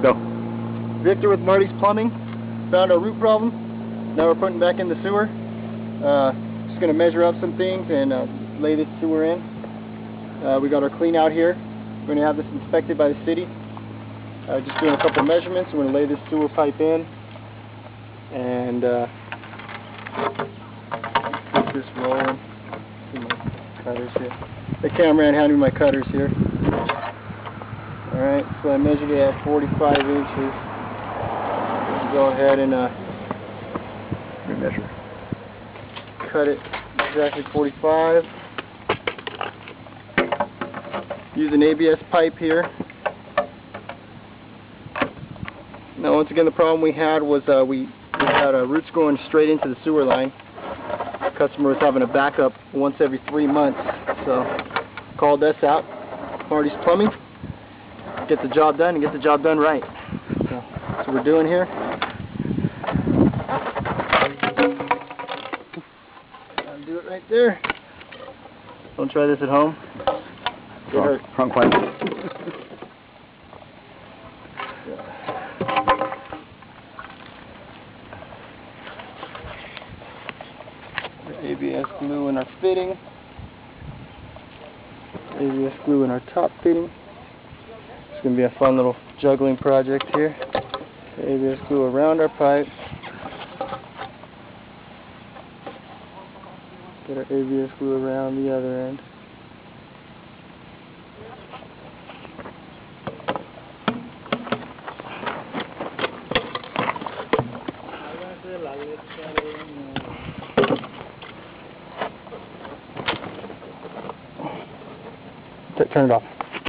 Go. Victor with Marti's Plumbing. Found our root problem. Now we're putting back in the sewer. Just going to measure up some things and lay this sewer in. We got our clean out here. We're going to have this inspected by the city. Just doing a couple measurements. We're going to lay this sewer pipe in and get this rolling. See my cutters here. The cameraman handed me my cutters here. Alright, so I measured it at 45 inches. Go ahead and measure. Cut it exactly 45. Use an ABS pipe here. Now once again the problem we had was we had roots going straight into the sewer line. The customer was having a backup once every 3 months, so called us out, Marti's Plumbing, get the job done and get the job done right. So that's what we're doing here. I'll do it right there. Don't try this at home. Wrong pipe. ABS glue in our fitting. ABS glue in our top fitting. It's going to be a fun little juggling project here. ABS glue around our pipe. Get our ABS glue around the other end. Turn it off.